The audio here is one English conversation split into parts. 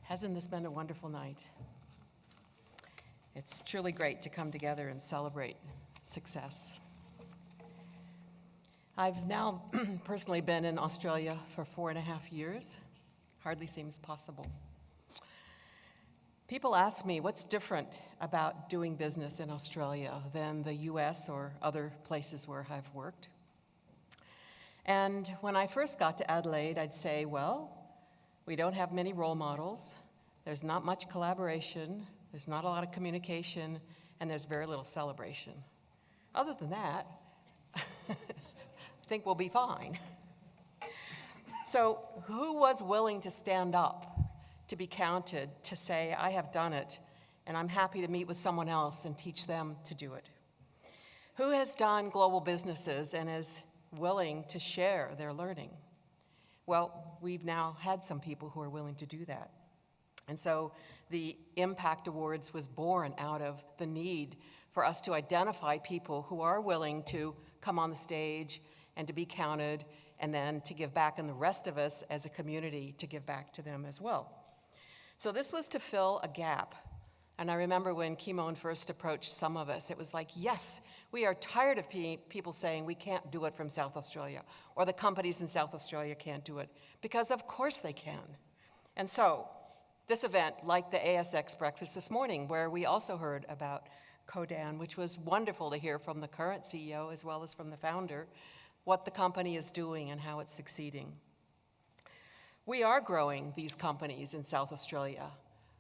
Hasn't this been a wonderful night? It's truly great to come together and celebrate success. I've now personally been in Australia for 4.5 years. Hardly seems possible. People ask me what's different about doing business in Australia than the US or other places where I've worked. And when I first got to Adelaide, I'd say, well, we don't have many role models, there's not much collaboration, there's not a lot of communication, and there's very little celebration. Other than that, I think we'll be fine. So who was willing to stand up, to be counted, to say, I have done it, and I'm happy to meet with someone else and teach them to do it? Who has done global businesses and is willing to share their learning? Well, we've now had some people who are willing to do that. And so the Impact Awards was born out of the need for us to identify people who are willing to come on the stage and to be counted and then to give back, and the rest of us as a community to give back to them as well. So this was to fill a gap. And I remember when Kimon first approached some of us, it was like, yes, we are tired of people saying we can't do it from South Australia, or the companies in South Australia can't do it, because of course they can. And so this event, like the ASX breakfast this morning, where we also heard about Codan, which was wonderful to hear from the current CEO as well as from the founder, what the company is doing and how it's succeeding. We are growing these companies in South Australia.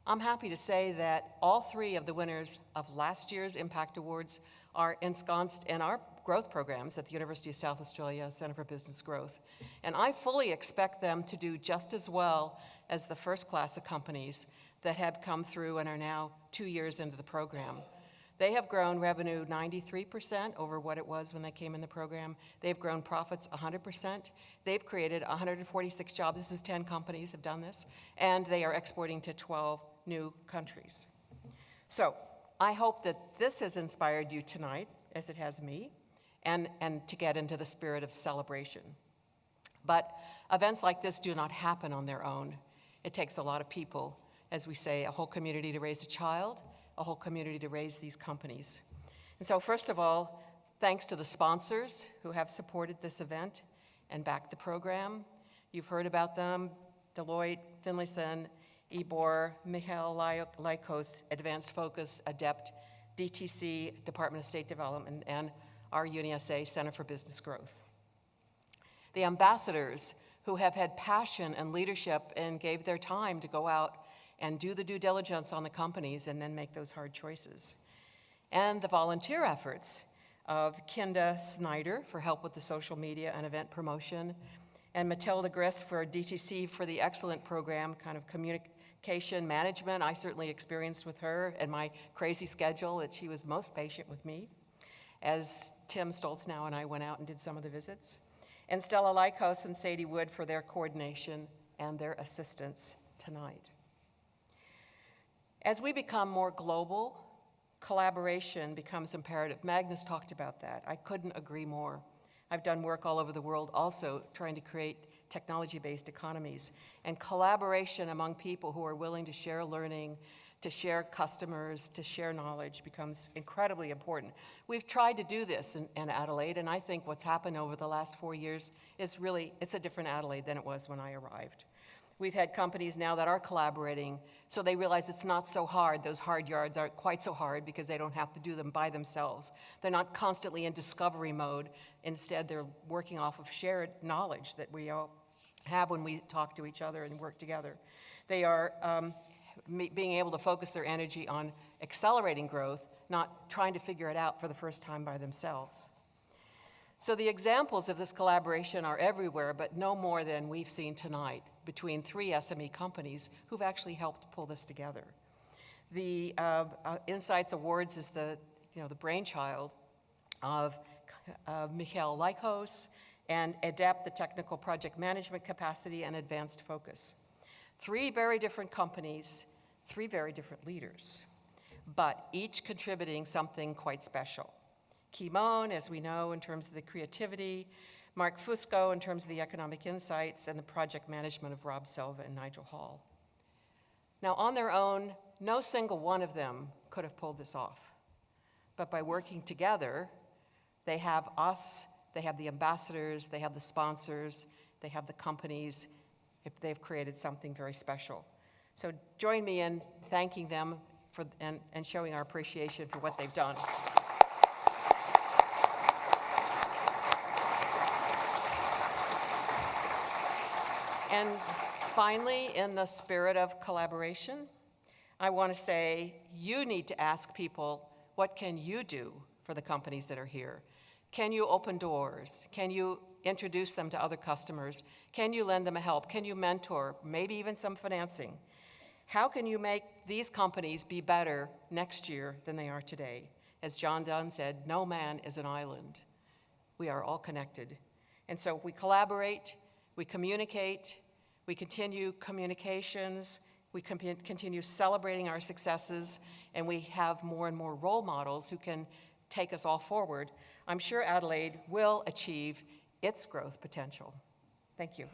I'm happy to say that all 3 of the winners of last year's Impact Awards are ensconced in our growth programs at the University of South Australia Centre for Business Growth. And I fully expect them to do just as well as the first class of companies that have come through and are now 2 years into the program. They have grown revenue 93% over what it was when they came in the program. They've grown profits 100%. They've created 146 jobs. This is 10 companies have done this. And they are exporting to 12 new countries. So I hope that this has inspired you tonight, as it has me, and to get into the spirit of celebration. But events like this do not happen on their own. It takes a lot of people, as we say, a whole community to raise a child, a whole community to raise these companies. And so first of all, thanks to the sponsors who have supported this event and backed the program. You've heard about them: Deloitte, Finlayson, Ebor, Michael Lykos, Advanced Focus, Adept, DTC, Department of State Development, and our UniSA Center for Business Growth. The ambassadors who have had passion and leadership and gave their time to go out and do the due diligence on the companies and then make those hard choices. And the volunteer efforts of Kinda Snyder for help with the social media and event promotion, and Matilda Grist for DTC for the excellent program, kind of communication management. I certainly experienced with her and my crazy schedule that she was most patient with me, as Tim Stoltznow and I went out and did some of the visits. And Stella Lykos and Sadie Wood for their coordination and their assistance tonight. As we become more global, collaboration becomes imperative. Magnus talked about that. I couldn't agree more. I've done work all over the world also trying to create technology-based economies. And collaboration among people who are willing to share learning, to share customers, to share knowledge becomes incredibly important. We've tried to do this in Adelaide, and I think what's happened over the last 4 years is really, it's a different Adelaide than it was when I arrived. We've had companies now that are collaborating, so they realize it's not so hard. Those hard yards aren't quite so hard because they don't have to do them by themselves. They're not constantly in discovery mode. Instead, they're working off of shared knowledge that we all have when we talk to each other and work together. They are being able to focus their energy on accelerating growth, not trying to figure it out for the first time by themselves. So the examples of this collaboration are everywhere, but no more than we've seen tonight between 3 SME companies who've actually helped pull this together. The Insights Awards is the brainchild of Michael Lykos and Adept, the technical project management capacity, and Advanced Focus. 3 very different companies, 3 very different leaders. but each contributing something quite special. Kimon, as we know, in terms of the creativity, Mark Fusco in terms of the economic insights, and the project management of Rob Selva and Nigel Hall. Now, on their own, no single one of them could have pulled this off. But by working together, they have us, they have the ambassadors, they have the sponsors, they have the companies, if they've created something very special. So join me in thanking them for, and showing our appreciation for what they've done. And finally, in the spirit of collaboration, I want to say you need to ask people, what can you do for the companies that are here? Can you open doors? Can you introduce them to other customers? Can you lend them a help? Can you mentor? Maybe even some financing. How can you make these companies be better next year than they are today? As John Donne said, no man is an island. We are all connected. And so we collaborate, we communicate, we continue communications, we continue celebrating our successes, and we have more and more role models who can take us all forward. I'm sure Adelaide will achieve its growth potential. Thank you.